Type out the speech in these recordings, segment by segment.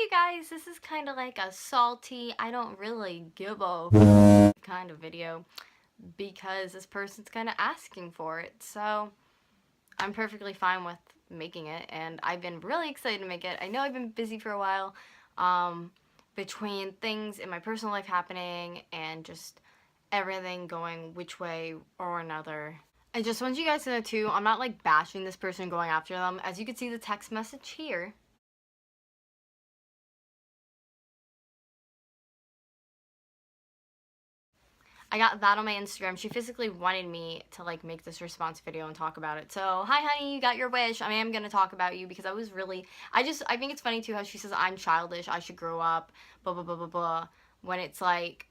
you guys, this is kind of like a salty, I don't really give a kind of video because this person's kind of asking for it. So I'm perfectly fine with making it, and I've been really excited to make it. I know I've been busy for a while, between things in my personal life happening and just everything going which way or another. I just want you guys to know too, I'm not like bashing this person going after them. As you can see the text message here. I got that on my Instagram. She physically wanted me to like make this response video and talk about it. So, hi honey, you got your wish. I am gonna talk about you because I was really, I think it's funny too how she says I'm childish, I should grow up, blah blah blah blah blah. When it's like,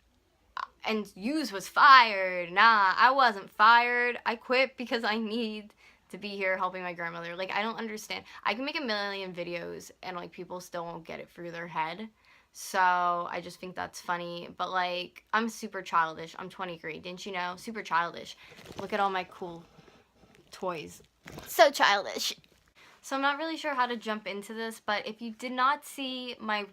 and yous was fired. Nah, I wasn't fired. I quit because I need to be here helping my grandmother. Like, I don't understand. I can make a million videos and like people still won't get it through their head. So I just think that's funny. But like, I'm super childish. I'm 23. Didn't you know? Super childish. Look at all my cool toys. So childish. So I'm not really sure how to jump into this, but if you did not see my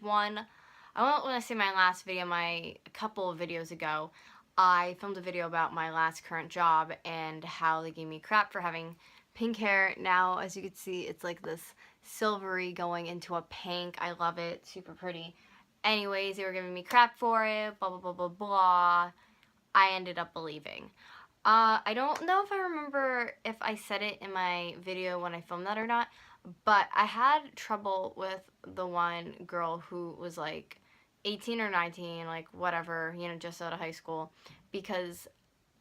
I won't want to say my last video, a couple of videos ago, I filmed a video about my last current job and how they gave me crap for having pink hair. Now, as you can see, it's like this silvery going into a pink. I love it. Super pretty. Anyways, they were giving me crap for it, blah, blah, blah, blah, blah. I ended up believing. I don't know if I remember if I said it in my video when I filmed that or not, but I had trouble with the one girl who was like 18 or 19, like whatever, you know, just out of high school, because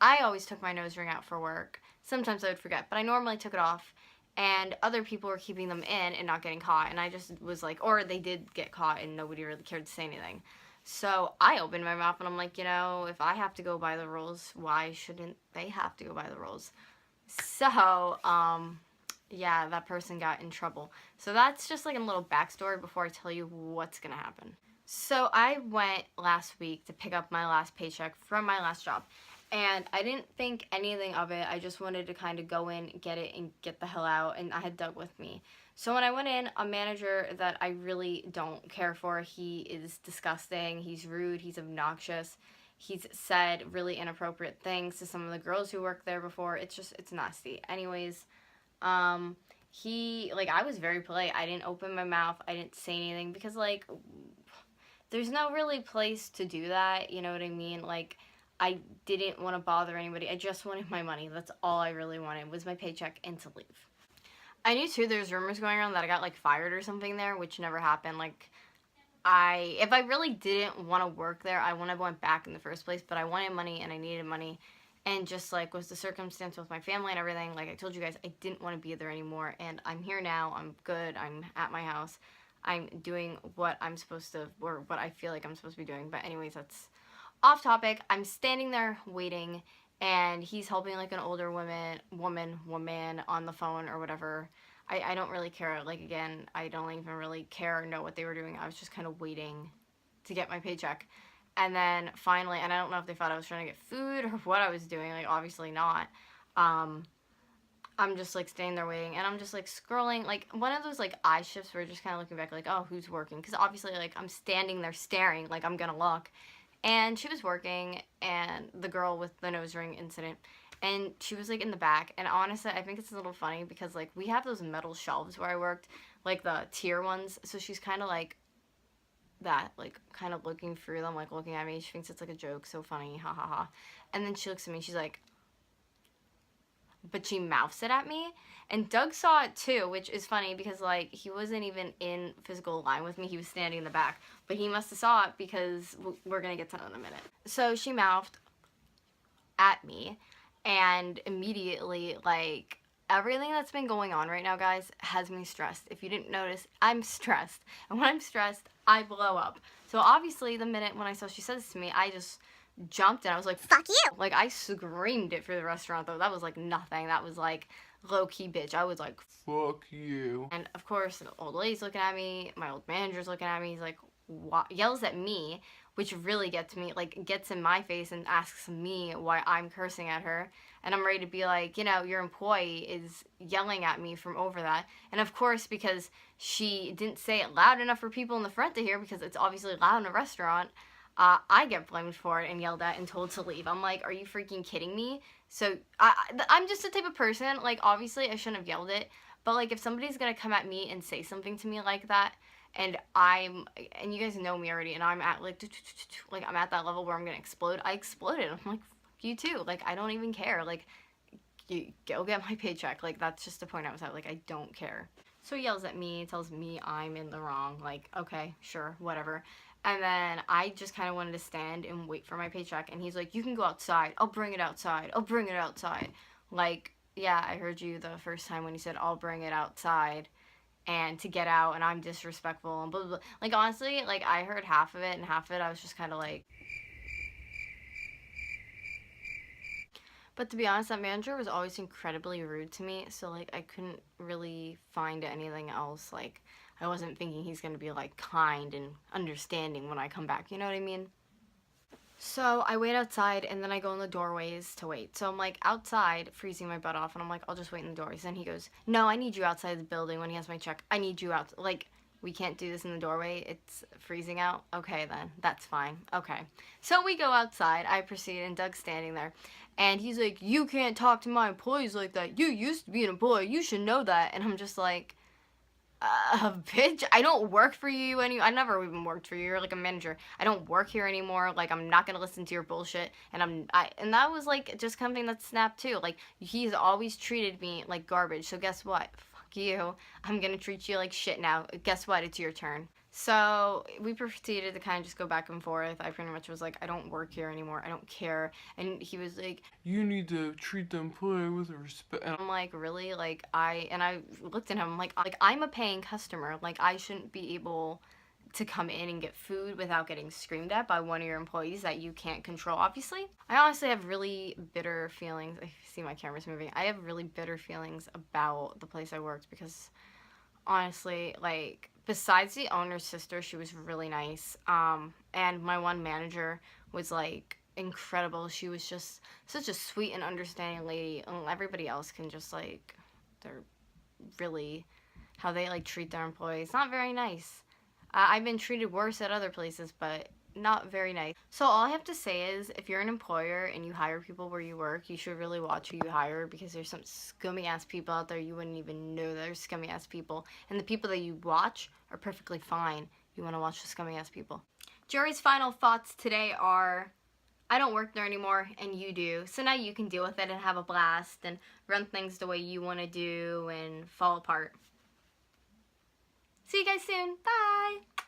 I always took my nose ring out for work. Sometimes I would forget, but I normally took it off, and other people were keeping them in and not getting caught, and I just was like, or they did get caught and nobody really cared to say anything. So I opened my mouth and I'm like, you know, if I have to go by the rules, why shouldn't they have to go by the rules? So, yeah, that person got in trouble. So that's just like a little backstory before I tell you what's gonna happen. So I went last week to pick up my last paycheck from my last job, and I didn't think anything of it. I just wanted to kind of go in, get it, and get the hell out, and I had Doug with me. So when I went in, a manager that I really don't care for, he is disgusting, he's rude, he's obnoxious, he's said really inappropriate things to some of the girls who worked there before. It's nasty. Anyways, I was very polite. I didn't open my mouth, I didn't say anything, because like, there's no really place to do that, you know what I mean? Like, I didn't want to bother anybody. I just wanted my money. That's all I really wanted, was my paycheck and to leave. I knew too there's rumors going around that I got like fired or something there, which never happened. Like, if I really didn't want to work there, I wouldn't have went back in the first place, but I wanted money and I needed money, and just like was the circumstance with my family and everything, like I told you guys, I didn't want to be there anymore, and I'm here now. I'm good. I'm at my house. I'm doing what I'm supposed to, or what I feel like I'm supposed to be doing. But anyways, that's off topic. I'm standing there waiting, and he's helping like an older woman on the phone or whatever. I don't really care. Like, again, I don't even really care or know what they were doing. I was just kind of waiting to get my paycheck. And then finally, and I don't know if they thought I was trying to get food or what I was doing. Like, obviously not. I'm just like standing there waiting, and I'm just like scrolling, like one of those like eye shifts where you're just kind of looking back like, oh, who's working? Because obviously like I'm standing there staring like I'm gonna look. And she was working, and the girl with the nose ring incident, and she was like in the back. And honestly, I think it's a little funny because like we have those metal shelves where I worked, like the tier ones, so she's kind of like that, like kind of looking through them, like looking at me. She thinks it's like a joke, so funny, ha ha ha. And then she looks at me, she's like, but she mouths it at me, and Doug saw it too, which is funny because like he wasn't even in physical line with me, he was standing in the back, but he must have saw it because we're gonna get to that in a minute. So she mouthed at me, and immediately, like, everything that's been going on right now, guys, has me stressed. If you didn't notice, I'm stressed, and when I'm stressed, I blow up. So obviously the minute when I saw she said this to me, I just jumped and I was like, fuck you! Like, I screamed it through the restaurant, though. That was like nothing. That was like low-key bitch. I was like, fuck you. And of course the old lady's looking at me, my old manager's looking at me. He's like, yells at me, which really gets me, like, gets in my face and asks me why I'm cursing at her. And I'm ready to be like, you know, your employee is yelling at me from over that. And of course, because she didn't say it loud enough for people in the front to hear, because it's obviously loud in a restaurant, I get blamed for it and yelled at and told to leave. I'm like, are you freaking kidding me? So I'm just the type of person, like, obviously I shouldn't have yelled it, but like, if somebody's gonna come at me and say something to me like that, and and you guys know me already, and I'm at like I'm at that level where I'm gonna explode, I exploded. I'm like, fuck you too. Like, I don't even care. Like, you go get my paycheck. Like, that's just the point I was at. Like, I don't care. So he yells at me, tells me I'm in the wrong. Like, okay, sure, whatever. And then I just kind of wanted to stand and wait for my paycheck. And he's like, you can go outside. I'll bring it outside. I'll bring it outside. Like, yeah, I heard you the first time when you said, I'll bring it outside. And to get out, and I'm disrespectful, and blah, blah, blah. Like, honestly, like, I heard half of it, and half of it I was just kind of like... But to be honest, that manager was always incredibly rude to me, so, like, I couldn't really find anything else. Like, I wasn't thinking he's gonna be, like, kind and understanding when I come back, you know what I mean? So I wait outside, and then I go in the doorways to wait. So I'm like outside, freezing my butt off, and I'm like, I'll just wait in the doorways. Then he goes, no, I need you outside the building when he has my check. I need you out. Like, we can't do this in the doorway. It's freezing out. Okay, then. That's fine. Okay. So we go outside. I proceed, and Doug's standing there. And he's like, you can't talk to my employees like that. You used to be an employee. You should know that. And I'm just like, bitch, I don't work for you I never even worked for you. You're like a manager. I don't work here anymore. Like, I'm not gonna listen to your bullshit. And and that was like just something that snapped too. Like, he's always treated me like garbage. So guess what? Fuck you. I'm gonna treat you like shit now. Guess what? It's your turn. So we proceeded to kind of just go back and forth. I pretty much was like, I don't work here anymore. I don't care. And he was like, you need to treat the employee with respect. And I'm like, really? Like, I looked at him like I'm a paying customer. Like, I shouldn't be able to come in and get food without getting screamed at by one of your employees that you can't control, obviously. I honestly have really bitter feelings. I see my camera's moving. I have really bitter feelings about the place I worked because, honestly, like, besides the owner's sister, she was really nice. And my one manager was, like, incredible. She was just such a sweet and understanding lady. And everybody else can just, like, they're really, how they, like, treat their employees. Not very nice. I've been treated worse at other places, but not very nice. So all I have to say is, if you're an employer and you hire people where you work, you should really watch who you hire, because there's some scummy ass people out there you wouldn't even know there's scummy ass people. And the people that you watch are perfectly fine. You want to watch the scummy ass people. Jory's final thoughts today are, I don't work there anymore and you do. So now you can deal with it and have a blast and run things the way you want to do and fall apart. See you guys soon. Bye!